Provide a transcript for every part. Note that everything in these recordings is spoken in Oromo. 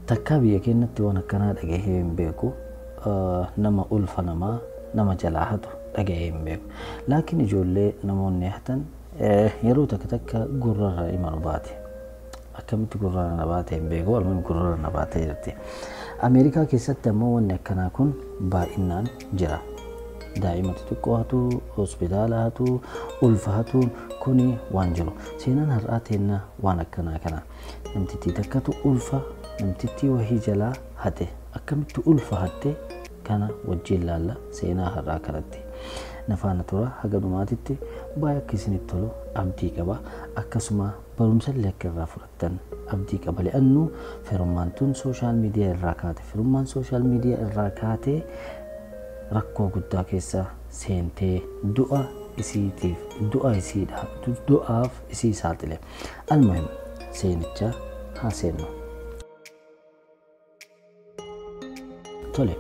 Takka biyya keenyatti waan akkanaa dhagahee hin beeku. Nama ulfa nama jalaa hatu dhagahee hin beeku. Laakiin ijoollee namoonni hatan yeroo takka gurrarra imalu baate. Akkamitti gurrarra na baate hin beeku. Walumatti gurrarra na baate jirti. Ameerikaa keessatti ammoo wanni akkanaa kun baay'inaan jira. Daa'ima xixiqqoo hatu, hospitaala hatu, ulfa hatuun kuni waan jiru. Seenaan har'aa teennaa waan akkanaa kana. Namtittii takkatu ulfa, namtittii wahii jalaa hate. Akkamitti ulfa hatte kana wajjin laalla seenaa har'aa kanatti. Nafaana tura haga dhumaatitti baay'ee akka isinitti tolu abdii qaba. Akkasuma barumsa illee akka irraa fudhattan abdii qaba. Li'annu firummaan tun sooshaal miidiyaa irraa kaate. Firummaan sooshaal miidiyaa irraa kaatee rakkoo guddaa keessa seentee du'a du'aaf isii saaxile. Almuhim seenicha haa seennu. Tole.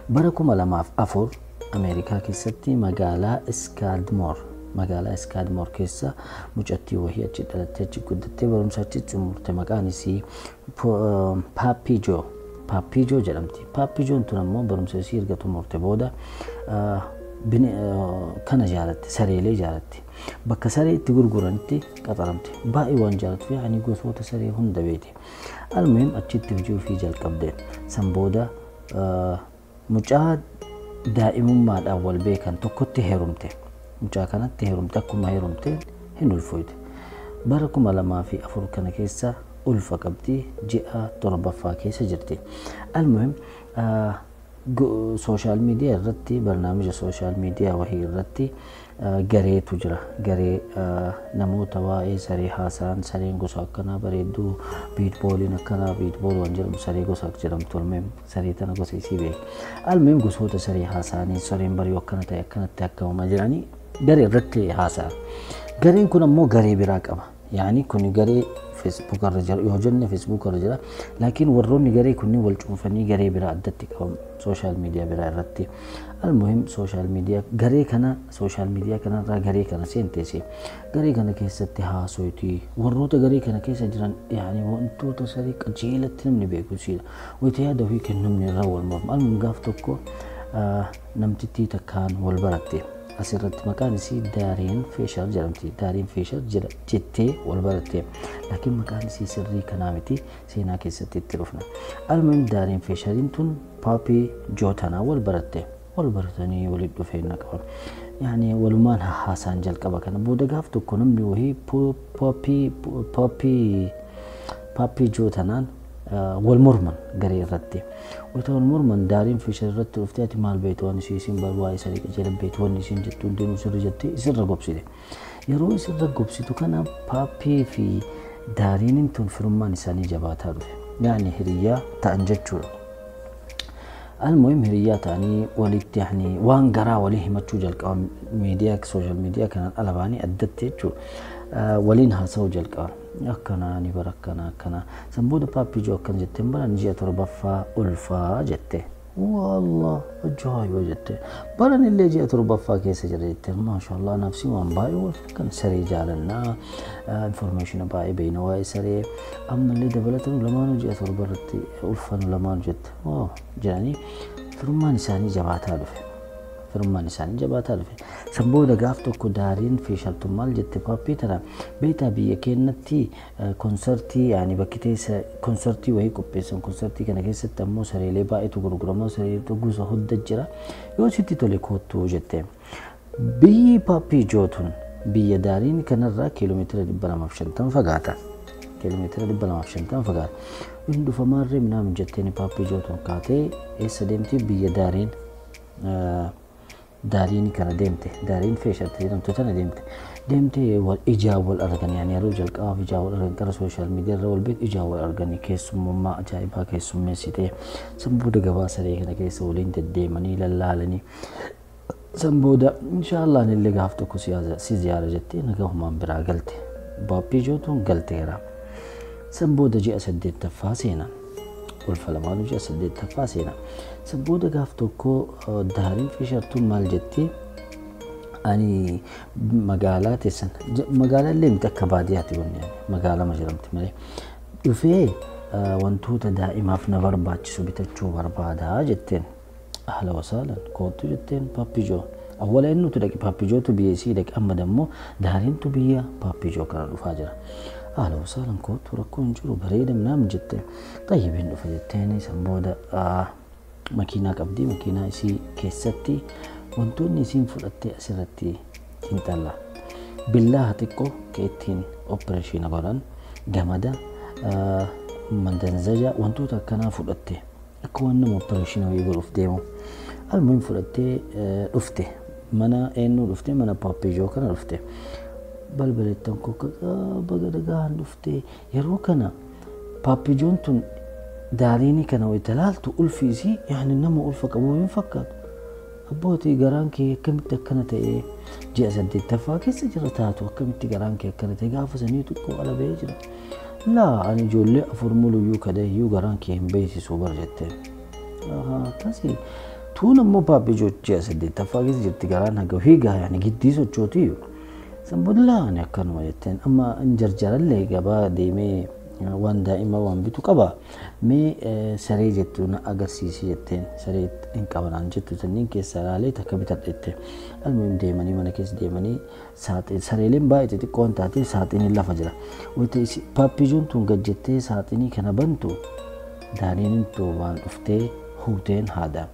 Bara 2004 Ameerikaa keessatti magaalaa Iskaadmoor keessa mucattii wahii achi dhalattee achi guddattee barumsa achi xumurte. Maqaan isii Paappii Joo jedhamti. Paappii Joon tun ammoo barumsa isii erga xumurte booda kana jaalatte, sareelee jaalatte. Bakka saree itti gurguranitti qaxaramte. Baay'ee waan jaalatuuf yaani gosoota saree hunda beekte. Almuhim achitti hojii ofii jalqabde. San booda mucaa daa'imummaadhaan wal beekan tokkotti heerumte. Mucaa kanatti heerumte. Akkuma heerumte hin ulfooyte. Bara 2004 kana keessa ulfa qabdi. Ji'a 7ffaa keessa jirti. Almuhim sooshaal miidiyaa irratti barnaamija sooshaal miidiyaa wahii irratti gareetu jira. Garee namoota waa'ee saree haasa'an, sareen gosa akkanaa bareedduu, biitbooliin akkanaa, biitbool waan jedhamu saree gosa jedhamtu. Almuhim saree tana gosa isii beeku. Almuhim gosoota saree haasa'anii sareen barii akkana ta'e akkanatti akkama jiranii garee irratti haasa'an. Gareen kun ammoo garee biraa qaba. Yaani kun garee Facebook irra jira yoo jenne Facebook irra jira. Laakiin warroonni garee kunniin wal cuunfanii garee biraa addatti qabamu sooshaal miidiyaa biraa irratti. Almuhim sooshaal miidiyaa garee kana sooshaal miidiyaa kanarraa garee kana seenteesi. Garee kana keessatti haasoyti warroota garee kana keessa jiran yaani wantoota saree qajeelatti namni beeku siidha. Wayita yaada ofii kennamni irraa wal morma. Almuhim gaaf tokko namtittii takkaan wal baratte. Asirratti maqaan isii Daariin Feeshar jedhamti. Daariin Feeshar jettee wal baratte. Laakiin maqaan isii sirrii kanaa miti. Seenaa keessatti itti dhufna. Almuhim Daariin Feeshariin tun Paappii Joo tanaa wal baratte. Wal baratanii walitti dhufeenya qaban. Yaani walumaan haasaan jalqaba kana. Booda gaaf tokko namni wahii Paappii Joo tanaan wal morman garee irratti. Wayita wal morman Daariin Feeshar irratti dhuftee ati maal beektu waan isiin barbaade saree qajeela beektu waan isiin jettu hundinuu sirri jettee isirra gobsite. Yeroo isirra gobsitu kana Paappii fi Daariin tun firummaan isaanii jabaataa dhufe. Yaani hiriyyaa ta'an jechuudha. Almuhim hiriyyaa ta'anii walitti yaani waan garaa walii himachuu jalqaban miidiyaa sooshaal miidiyaa kanaan alabaanii addatti jechuudha. Waliin haasa'uu jalqaban. Akkana ni bara akkana. San booda Paappii Joo akkana jettee baran ji'a 7ffaa ulfaa jette. Wallah ajaa'iba jette. Baran illee ji'a 7ffaa keessa jira jette. Maashaallah nafsi waan baay'ee kan saree jaalannaa information baay'ee beekna waa'ee saree. Ammallee dabalatan lamaanuu ji'a 7 irratti ulfan lamaanuu jette. Jedhanii firummaan isaanii jabaataa dhufe. San booda gaaf tokko Daariin Feeshar tun maal jette Paappii tana beektaa biyya keenyatti konsertii yaani bakki teessa konsertii wahii qopheessan. Konsertii kana keessatti ammoo sareelee baay'eetu gurgurama. Sareelee gosa hunda jira. Yoo sitti tole koottuu jette. Biyyi Paappii Joo tun biyya Daariin kanarraa kiiloomeetira 250 fagaata. Kiiloomeetira 250 fagaata. Hundufamarree minaamin jetteen Paappii Joo tun kaatee eessa deemti biyya Daariin kana deemte. Daariin Feeshar jedhamtu tana deemte ijaa wal argan yaani yeroo jalqabaaf ijaa wal argan gara sooshaal miidiyaa irra wal beeku ijaa wal arganii keessummaa ajaa'ibaa keessummeessite. San booda gabaa saree kana keessa waliin deddeemanii lallaalanii. San booda inshaallah illee gaaf tokko si ziyaara jettee nagahumaan biraa galte. Paappii Joo tun galteera. San booda ji'a 8ffaa seenan. Ulfa lamaanuu ji'a 8ffaa seenan. San booda gaaf tokko Daariin Feeshar tun maal jettee ani magaalaa teessan magaalaa illee miti akka baadiyyaatti wanni magaalaa ma jedhamti malee dhufee wantoota daa'imaaf na barbaachisu bitachuu barbaadaa jetteen. Ahla wasaalan kootu jetteen pappijoo. Awwala inni tu dhaqi pappijootu biyya isii dhaqi amma dammoo daariintu biyya pappijoo kana dhufaa jira. Ahla wasaalan kootu rakkoo hin jiru bareeda naam jetteen. Xayyibiin dhufa jetteen san booda makiinaa qabdi makiinaa isii keessatti wantoonni isiin fudhattee asirratti xiinxalla. Billaa xiqqoo keettiin opereeshina godhan gamada mandanzaja wantoota akkanaa fudhatte akka waan nama opereeshina wayii godhuuf deemu. Almuhiim fudhattee dhufte mana eenyu dhufte mana pappijoo kana dhufte. Balbalettan kokka baga dagaan dhufte yeroo kana pappijoon tun daariini kana wayita laaltu ulfiisii yaani nama ulfa qabu hin fakkaatu. Abbootii garaan kee akkamitti akkana ta'ee ji'a 8ffaa keessa jira taatu akkamitti garaan kee akkana ta'e gaafa sanii xiqqoo ala ba'ee jira. Laa ani ijoollee afur muluyyuu kadayyuu garaan kee hin beeksisuu bar jetteen. Akkasii tuun ammoo pappijoo ji'a 8ffaa keessa jirti garaan haga hiigaa yaani giddii sochootiyyuu. San booda laa ani akkanuma jetteen amma hin jarjarallee gabaa deemee waan daa'ima waan bitu qaba. Mee saree jettu na agarsiisi jetteen saree hin qabanaan jettu sanniin keessa ilaalee takka bitadhette. Almuhiim deemanii mana keessa deemanii saaxin sareeleen baay'ee xixiqqoon taatee saaxiniin lafa jira. Wayita pappijoon tun gajjettee saaxinii kana bantu daariin tun waan dhuftee huuteen haadha.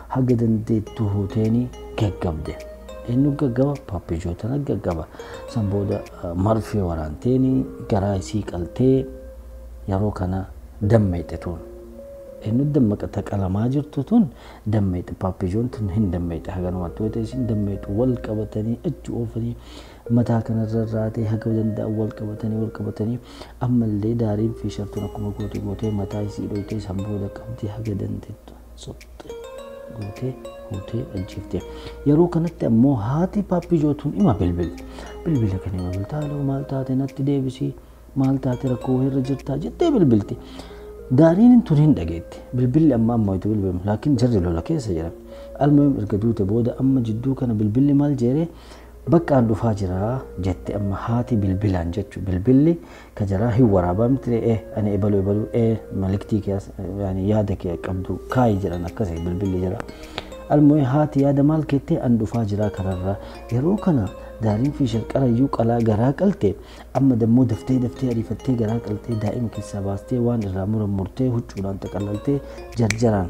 Haga dandeettu huuteenii gaggabde. Inni gaggaba pappijoo tana gaggaba. San booda marfee waraanteenii garaa isii qaltee yeroo kana dammeeyte tun. Inni dammaqata qalamaa jirtu tun dammeeyte pappijoon tun hin dammeeyte haganumatti wayita isin dammeeytu wal qabatanii achi oofanii mataa kanarra raatee haga danda'an wal qabatanii ammallee daariin fiishartuun akkuma gootee mataa isii dhoytee san booda qabdee haga dandeettu sotte gootee huutee ajjeeftee. Yeroo kanatti ammoo haati pappijoo tun ima bilbila kan ima biltaaloo maal taate natti deebisii maal taate rakkoo irra jirtaa jettee bilbilti. Daariin tun hin dhageetti. Bilbilli amma itti bilbilamu laakiin jarri lola keessa jira. Almuhiim erga duute booda amma jidduu kana bilbilli maal jeeree baqqaan dhufaa jira jette amma haati bilbilaan jechu bilbilli ka jaraa hin waraabaa miti ani ebalu maliktii keessa yaani yaada kee qabdu kaayi jedhan akkasii bilbilli jira. Almuhiim haati yaada maal keettee an dhufaa jira kararraa yeroo kana daariin fiishar qarayyuu qalaa garaa qalte amma dammoo daftee ariifattee garaa qaltee daa'ima keessaa baastee waan irraa murmurtee huccuudhaan xaqallaltee jarjaraan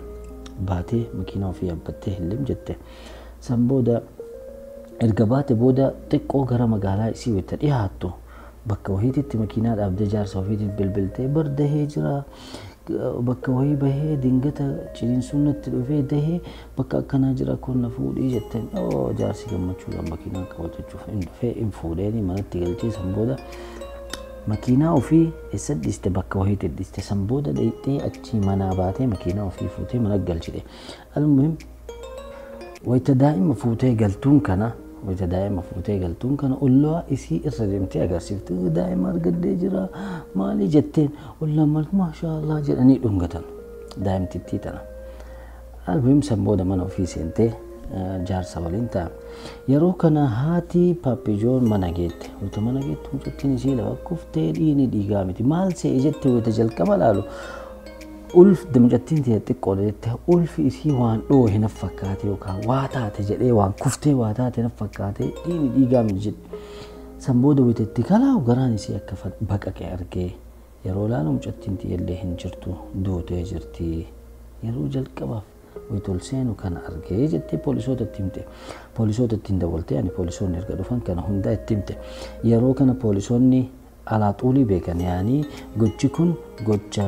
baatee makiinaa ofii yaabbattee hillim jette. San booda erga baate booda xiqqoo gara magaalaa isii wayita dhiyaattu bakka wahiititti makiinaa dhaabdee jaarsa ofiitiin bilbiltee bar dahee jira. Bakka wayii bahee dingata ciniinsuun natti dhufee dahee bakka akkanaa jira kun na fuudhii jetteen jaarsi gammachuudhaan makiinaa qabatachuuf hin dhufee hin fuudheeni manatti galchee san booda makiinaa ofii eessa dhiiste bakka wahiitti dhiiste san booda dhayxee achi manaa baatee makiinaa ofii fuutee mana galchite. Almuhiim wayita daa'ima fuutee galtuun kana ollaa isii irra deemtee agarsiifte daa'ima argadee jira maali jetteen ollaan maashaallah jedhanii dhungatan daa'imtittii tana. Almuhiim san booda mana ofii seentee jaarsa waliin ta'a. Yeroo kana haati pappijoon mana geette. Wayita mana geettu mucattiin isii lafa kuftee dhiini dhiigaa miti maal se'e jette wayita jalqaba laalu ulf mucattiin tee xiqqoodha jette ulfi isii waan dhoohe na fakkaate yookaan waa taate jedhee waan kuftee waa taate na fakkaate dhiini dhiigaa miti jedhe. San booda wayita itti kalaawu garaan isii akka baqaqee argee yeroo laalu mucattiin tiillee hin jirtu duutee jirti. Yeroo jalqabaaf wayita ol seenu kana argee jettee poolisootatti himte. Poolisootatti hin dawwaltee ani poolisoonni erga dhufan kana hundaa itti himte. Yeroo kana poolisoonni alaaxuulii beekan yaanii gochi kun gocha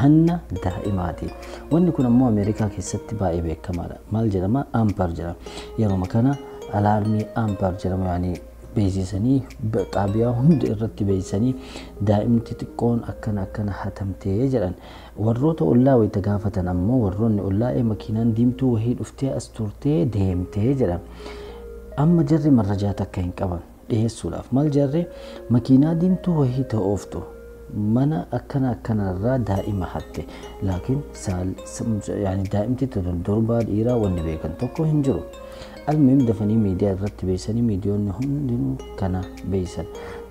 hanna daa'imaati. Wanni kun ammoo Ameerikaa keessatti baay'ee beekamaadha. Maal jedhama? Ampar jedhama. Yeroo kana alaarmii ampar jedhama yaanii beeksisanii xaabiyaa hunda irratti beeksisanii daa'imti xiqqoon akkana hatamtee jedhan. Warroota ollaa wayita gaafatan ammoo warroonni ollaa makiinaan diimtuu wahii dhuftee as turtee deemtee jedhan. Amma jarri marrajaa takka hin qaban dhiyeessuudhaaf maal jarri makiinaa diimtuu wahii ta'ooftu mana akkanarraa daa'ima hatte laakiin yaani daa'imti durbaa dhiiraa wanni beekan tokko hin jiru. Almuhiim dafanii miidiyaa irratti beeksisanii miidiyoonni hundinuu kana beeksisan.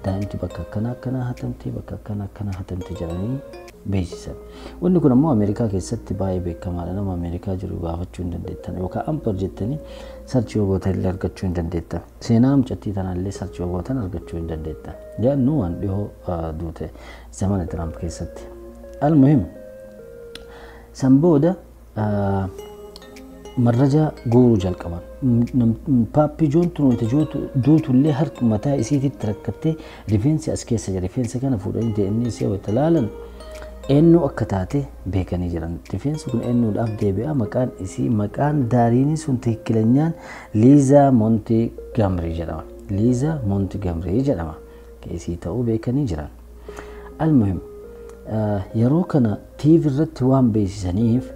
daa'imti bakka akkana hatamte bakka akkana hatamte jedhanii beeksisan. Wanni kun ammoo Ameerikaa keessatti baay'ee beekamaadha. Nama Ameerikaa jiru gaafachuu hin dandeettan yookaan ampar jettanii sarchii gootan illee argachuu hin dandeettan. Seenaa mucattii tanaallee sarchii gootan argachuu hin dandeettan. Yaadnu waan dhihoo duute zamana Tiraamp keessatti. Almuhim san booda marraja guuruu jalqaban. Paappi joontu nuti duutullee harka mataa isiititti rakkattee rifeensi as keessa jira. Rifeensa kana fuudhanii deemnee isee wayita laalan eenyu akka taate beekanii jiran. Rifeensi kun eenyuudhaaf deebi'a maqaan isii maqaan daariin sun tikkilenyaan Liizaa Moontigamrii jedhama. Liizaa Moontigamrii jedhama. Isii ta'uu beekanii jiran. Almuhim yeroo kana TV irratti waan beeksisaniif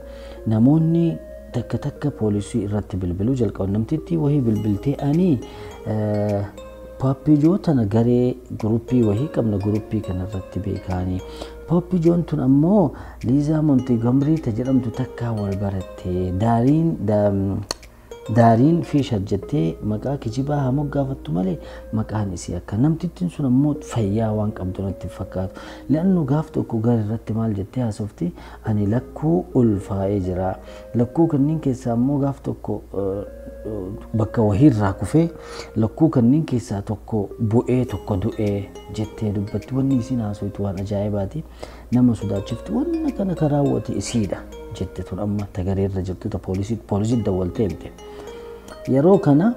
namoonni takka poolisii irratti bilbiluu jalqaban. Namtittii wahii bilbiltee ani Paappi jootana garee guruppii wahii qabna guruppii kanarratti beekanii. Paappi joontun ammoo Liizaa Moontigamrii jedhamtu takka wal baratte daariin Fiishar jettee maqaa kijibaa hamoo gaafattu malee maqaan isii akka namtittiin sun ammoo fayyaa waan qabdu natti fakkaatu. Leannu gaaf tokko gara irratti maal jettee haasofti ani lakkuu ulfaa'ee jira. Lakkuu kanneen keessaa ammoo gaaf tokko bakka wahiirraa kufee lakkuu kanneen keessaa tokko bu'ee tokko du'ee jettee dubbatti. Wanni isiin haasoftu waan ajaa'ibaati. Nama sodaachifti wanna kana karaawwate isiidha jette tun amma tagareerra jirtu poolisii dawwaltee himte. Yeroo kana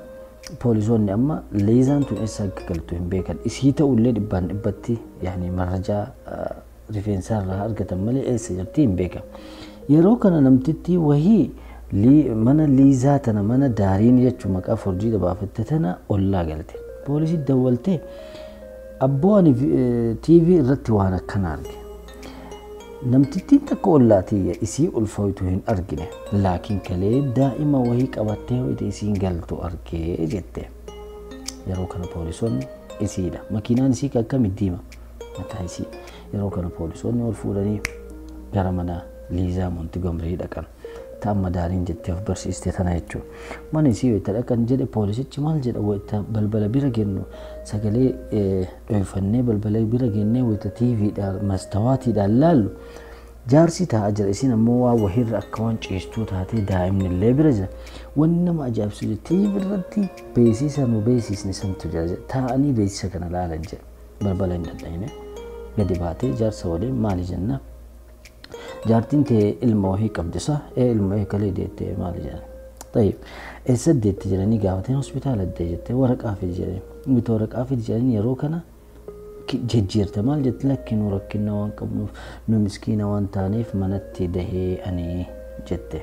poolisoonni amma Liizaan tun eessa akka galtu hin beekan. Isii ta'ullee dhibbaan dhibbatti yaani marrajaa rifeensaarraa argatan malee eessa jirti hin beekan. Yeroo kana namtittii wahii mana Liizaa tana mana daariin jechuun maqaa forjii dabaafatte tana ollaa galte. Poolisii dawwaltee abboo ani TV irratti waan akkana arge. Namtittiin takka ollaatiyya isii ulfooytu hin argine. Laakiin kalee daa'ima wahii qabattee ho'ite isiin galtu argee jette. Yeroo kana poolisoonni isiidha. Makiinaan isii akkami diima mataa isii. Yeroo kana poolisoonni ol fuudhanii gara mana Liizaa Moontigamrii dhaqan. Ta'amma daariin jettee of barsiiste tana jechuudha. Mana isii wayita dhaqan jedhe poolisichi maal jedha wayita balbala bira gennu sagalee dhoofannee balbala bira gennee wayita TVdhaan mastawaatiidhaan laallu jaarsi taa'aa jira. Isiin ammoo waa wahiirra akka waan ciistuu taatee daa'imni illee bira jira. Wanni nama ajaa'ibsiisu TV irratti beeksisa nu beeksisne santu jira. Taa'anii beeksisa kana laalan jedha. Balbala hin dhadhaine gadi baatee jaarsa waliin maali jenna. Jaartiin tee ilma wahii qabdisa ilma wahii kalee deettee maali jedhan. Tayyib eessa deetti jedhanii gaafateen hospitaala addee jettee waraqaa fidi jedhanii. Miti waraqaa fidi jedhanii yeroo kana jejjeerte maal jetti lakki nu rakkina waan qabnuuf nu miskiina waan taaneef manatti dahee ani jette.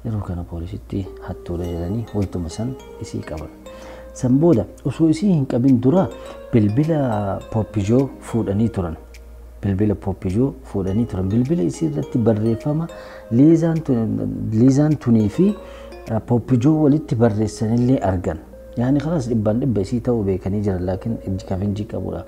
Yeroo kana poolisitti hattuudha jedhanii wayituma san isii qaban. San booda osoo isii hin qabin dura bilbila Pooppijoo fuudhanii turan. Bilbila Pooppijoo fuudhanii turan. Bilbila isii irratti barreeffama Liizaan tunii fi Pooppijoo walitti barreessanillee argan. Yaani خلاص dhibbaan dhibba isii ta'uu beekanii jiran laakiin ijji kafinjii qabudha.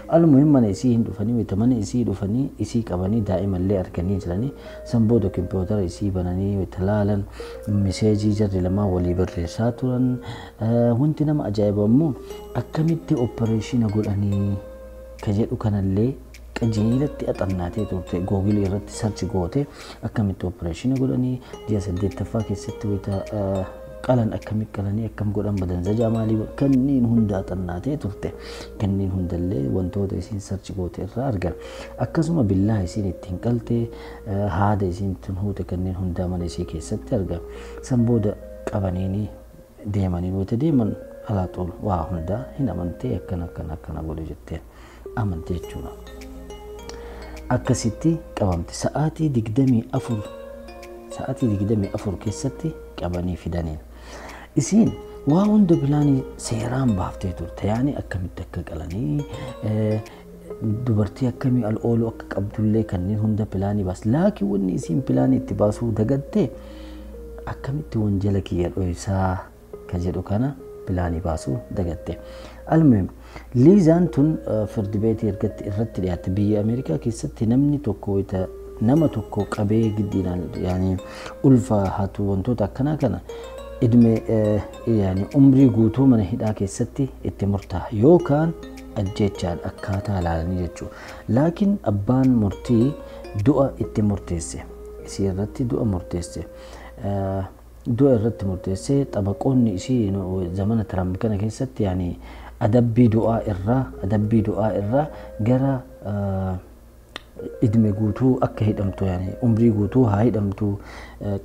Almuhim mana isii hin dhufanii wayita mana isii dhufanii isii qabanii daa'imallee arganii jiranii. San booda kompiitara isii bananii wayita laalan miseejii jarri lamaa walii barreessaa turan. Wanti nama ajaa'iba immoo akkamitti opereeshina godhanii ka jedhu kanallee qajeelatti axannaatee turte. Googilii irratti sarchi goote akkamitti opereeshina godhanii ji'a 8ffaa keessatti wayita qalan akkami qalanii akkam godhan badanzajaa maalii kanneen hunda axannaatee turte. Kanneen hundallee wantoota isiin sarchi goote irraa argan. Akkasuma billaa isiin ittiin qalte haada isiin tun huute kanneen hundaa mana isii keessatti argan. San booda qabaniini deemanii wayita deeman alaaxool waa hundaa hin amantee akkana godhe jettee amantee jechuudha. Akkasitti qabamte sa'aatii 24 keessatti qabanii fidaniin. Isiin waa hunda bilaanii seeraan baaftee turte. Yaani akkamitti akka qalanii dubartii akkamii al ooluu akka qabdullee kanneen hunda bilaanii baas. Laakiin wanni isiin bilaanii itti baasuu dagattee akkamitti wanjala kiyya dho'isaa ka jedhu kana bilaanii baasuu dagatte. Almuhim Liizaan tun firdi beetii irratti dhiyaatte. Biyya Ameerikaa keessatti namni tokko wayita nama tokko qabee giddiidhaan yaani ulfa hatu wantoota akkanaa kana idme yaani umrii guutuu mana hidhaa keessatti itti murtaa'a yookaan ajjechaan akkaataa ilaalanii jechuudha. Laakiin abbaan murtii du'a itti murteesse. Isii irratti du'a murteesse. Du'a irratti murteesse xabaqoonni isii zamana Tiraamp kana keessatti yaani adabbii du'aa irraa gara idme guutuu akka hidhamtu yaani umrii guutuu haa hidhamtu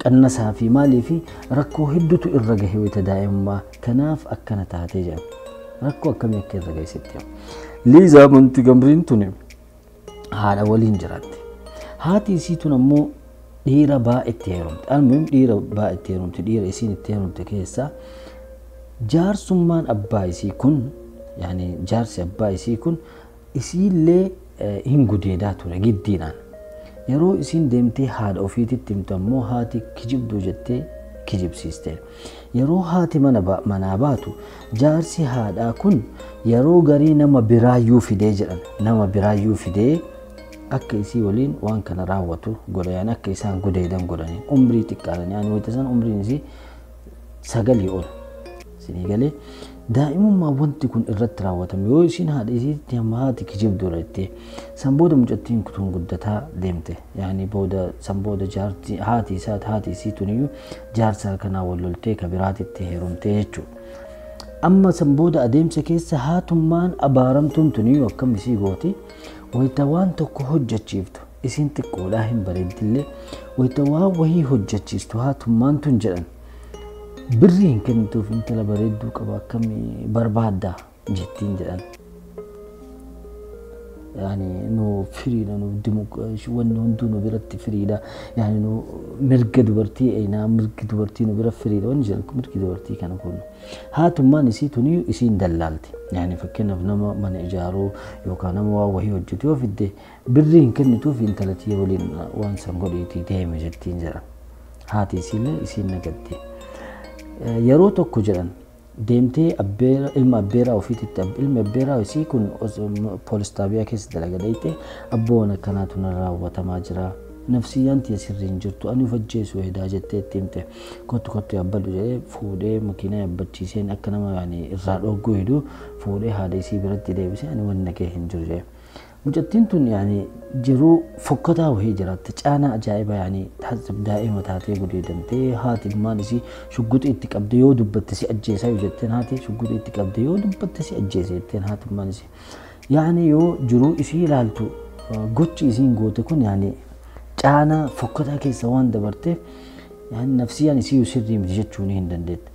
qannasaa fi maalii fi rakkoo hedduutu irra gahe wayita daa'imummaa kanaaf akkana taatee jedhama. Rakkoo akkamii akka irra geessitti. Liizaa Montigomriin tuni haadha waliin jiraatti. Haati isii tun ammoo dhiira baay'eetti heerumte. Almuhim dhiira baay'eetti heerumte. Dhiira isiin itti heerumte keessaa jaarsummaan abbaa isii kun yaani jaarsi abbaa isii kun isiillee hin gudeedaa ture giddiidhaan. Yeroo isiin deemtee haadha ofiititti himtu ammoo haati kijibduu jettee kijibsiiste. Yeroo haati manaa baatu jaarsi haadhaa kun yeroo garii nama biraayyuu fidee jedhan. Nama biraayyuu fidee akka isii waliin waan kana raawwatu godha yaani akka isaan gudeedan godhanii umrii xiqqaalan yaani wayita san umriin isii 9 ol. Sinii galee daa'imummaa wanti kun irratti raawwatame yoo isiin haadha isiitti hamma haati kijibduu jettee san booda mucattiin kun guddataa deemte yaani booda san booda jaarti haati isii tuniyyuu jaarsa kanaa wal loltee ka biraatitti heerumtee jechuudha. Amma san booda adeemsa keessa haatummaan abaaramtuun tuniyyuu akkam isii gooti wayita waan tokko hojjechiiftu isiin xiqqoodhaa hin bareeddillee wayita waan wahii hojjechiistu haatummaan tun jedhan birrii hin kennituuf intala bareedduu qaba akkamii barbaaddaa jettiin jedhan. Yaani nu firiidha nu wanni hunduu nu biratti firiidha yaani nu mirga dubartii eenaa mirgi dubartii nu bira firiidha wanni jedhan mirgi dubartii kana kun haatummaan isii tuni isiin dallaalti yaani fakkeenyaaf nama mana ijaaruu yookaan nama waa wahii hojjetu yoo fidde birrii hin kennituuf intalatti waliin waan san godheetii deeme jettiin jedhan. Haati isiillee isiin nagaddi. Yeroo tokko jedhan deemtee ilma abbeeraa ofiititti ilma abbeeraa isii kun poolis xaabiyaa keessa dalaga dhayte abboon akkanaatu na raawwatamaa jira nafsiyyaan tiya sirriin jirtu ani ufajjeesu hedaa jettee itti himte kottu yabbadhu jedhee fuudhee makiinaa yabbachiiseen akka nama yaani irraa dhogguu hidhu fuudhee haadha isii biratti deebisee ani wanna kee hin jiru jedhe. Mucattiin tun yaani jiruu fokkataa wahii jiraatte caana ajaa'iba yaani daa'ima taatee gudeedamtee haati ilmaan isii shugguxii itti qabde yoo dubbatte si ajjeesaa yoo jetteen haati shugguxii itti qabde yoo dubbatte si ajjeesa jetteen haati ilmaan isii yaani yoo jiruu isii ilaaltu gochi isiin goote kun yaani caana fokkataa keessa waan dabarteef yaani nafsiyyaan isii sirrii miti jechuu ni hin dandeette.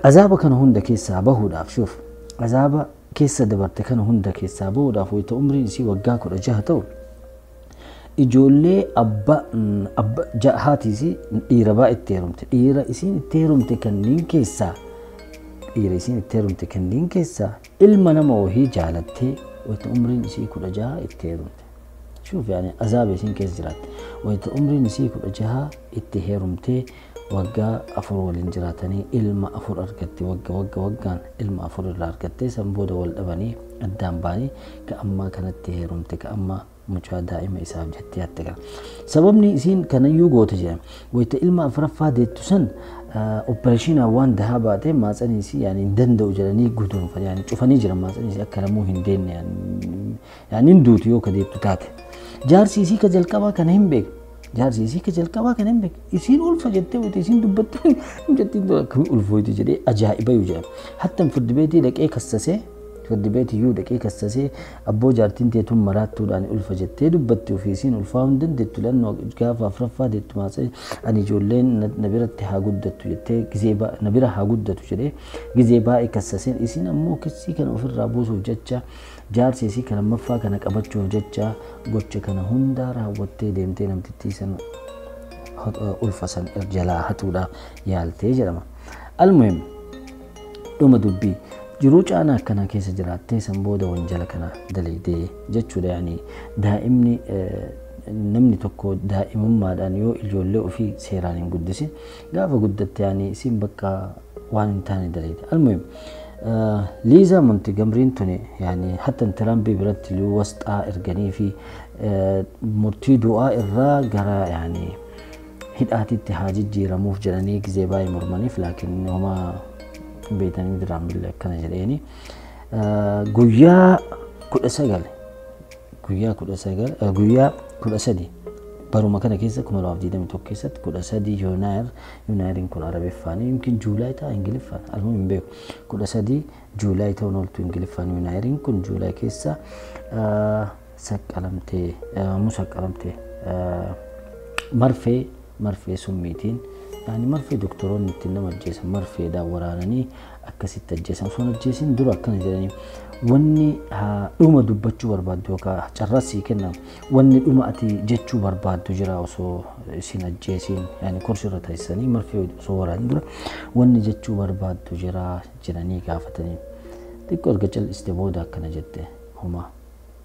Azaaba kana hunda keessaa bahuudhaaf shuuf azaaba keessa dabarte kana hunda keessaa bahuudhaaf wayita umriin isii waggaa 16 ta'u ijoollee haati isii dhiira baay'eetti heerumte. Dhiira isiin itti heerumte kanneen keessaa ilma nama wahii jaalattee wayita umriin isii 16 itti heerumte. Shuuf yaani azaaba isiin keessa jiraatte wayita umriin isii 16 itti heerumtee waggaa 4 waliin jiraatanii ilma 4 argatte waggaan ilma 4 irraa argatte san booda wal dhabanii addaan baanii ka ammaa kanatti heerumte ka ammaa mucaa daa'ima isaaf jettee hatte kana. Sababni isiin kanayyuu goote jedhama wayita ilma 4ffaa deettu san opereeshinaa waan dahaa baatee maatsanii isii yaani hin danda'u jedhanii guduunfan yaani cufanii jiran maatsanii isii akka namuu hin deenne yaani hin duutu yoo ka deettu taate. Jaarsi isii ka jalqabaa kana hin beeku. Jaarsi isii ka jalqabaa kana hin beeku. Isiin ulfa jettee wayita isiin dubbattu jettiin akkamii ulfooyti jedhee ajaa'iba yoo jedhama. Hattan firdi beetii dhaqee kassasee firdi beetii yoo dhaqee kassasee abboo jaartiin teetuun maraattuudhaan ulfa jettee dubbatti ofii isiin ulfaa hin dandeettu lannoo gaafa 4ffaa deettu maatsanii ani ijoolleen na biratti haa guddattu jettee gizee na bira haa guddatu jedhee gizee baay'ee kassaseen isiin ammoo kissii kana ofirraa buusuuf jecha jaarsi isii kana lammaffaa kana qabachuuf jecha gocha kana hundaa raawwattee deemtee namtittii san ulfa san jalaa hatuudhaaf yaaltee jedhama. Almuhim dhuma dubbii jiruu caana akkanaa keessa jiraattee san booda wanjala kana dalaydee jechuudha yaani daa'imni namni tokko daa'imummaadhaan yoo ijoollee ofii seeraan hin guddisin gaafa guddatte yaani isin bakka waan hin taane dalayde. Almuhim Liizaa Montigomriin tuni yaani hattan Tiraamp biratti wasxaa erganii fi murtii du'aa irraa gara yaani hidhaatitti haa jijjiiramuuf jedhanii gizee baay'ee mormaniif laakiin homaa beetanii Tiraamp akkana jedheeni guyyaa 19 guyyaa 13 baruma kana keessa 2021 keessatti 13 yuunaayiriin kun arabeeffaan yookiin juulaay ta'a ingiliffaan almuun hin beeku 13 juulaay ta'uun oltu ingiliffaan yuunaayiriin kun juulaay keessa musaqqalamtee marfee summiitiin yani marfee doktoroonni ittiin nama ajjeesan marfeedhaan waraananii akkasitti ajjeesan osoo ajjeesin dura akkana jedhanii wanni dhuma dubbachuu barbaaddu yookaan carrasii kennamu wanni dhuma ati jechuu barbaaddu jira osoo isin ajjeesin yani kursirra taasisanii marfee osoo waraanii dura wanni jechuu barbaaddu jira jedhanii gaafatanii xiqqoo erga cal'iste booda akkana jette homa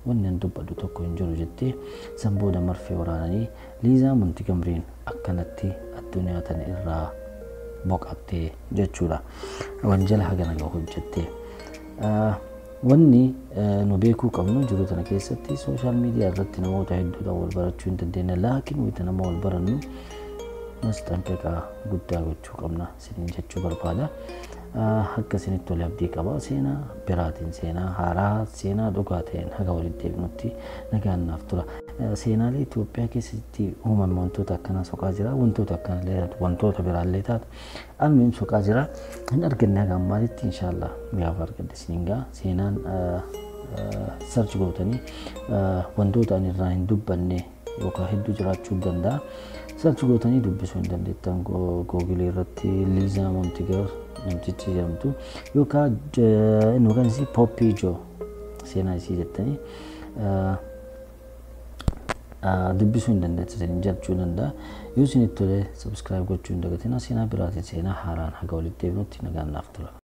wanni an dubbadhu tokko hin jiru jettee san booda marfee waraananii liizaa muntigamriin akkanatti addunyaa tana irraa boqattee jechuudha wanjala hagana gahu hojjettee wanni nu beekuu qabnu jiru tana keessatti sooshaal miidiyaa irratti namoota hedduudhaan wal barachuu hin dandeenye laakiin wayita nama wal barannu masxanqaqaa guddaa gochuu qabna isiniin jechuu barbaada akka isinitti tole abdii qaba seenaa biraatiin seenaa haaraa seenaa dhugaa ta'een haga walitti deebinutti nagaan naaf tura seenaalee Itoophiyaa keessatti uumame wantoota akkanaa soqaa jira wantoota akkanaa wantoota biraallee taatu almuun soqaa jira hin arganne haga ammaatitti inshaallah gaafa argadde isiniin gaa seenaan sarchi gootanii wantoota ani irraa hin dubbanne yookaan hedduu jiraachuu danda'a sarchi gootanii dubbisuu hin dandeettan googilii irratti liizaa montigar namtichi jedhamtu yookaan yookaan isii Poppy Jo seenaa isii jettanii dubbisuu hin dandeettan jechuu danda'a yoo isinitti tole subscribe gochuu hin dagatinaa seenaa biraatiin seenaa haaraan haga walitti deebinutti nagaan naaf tura.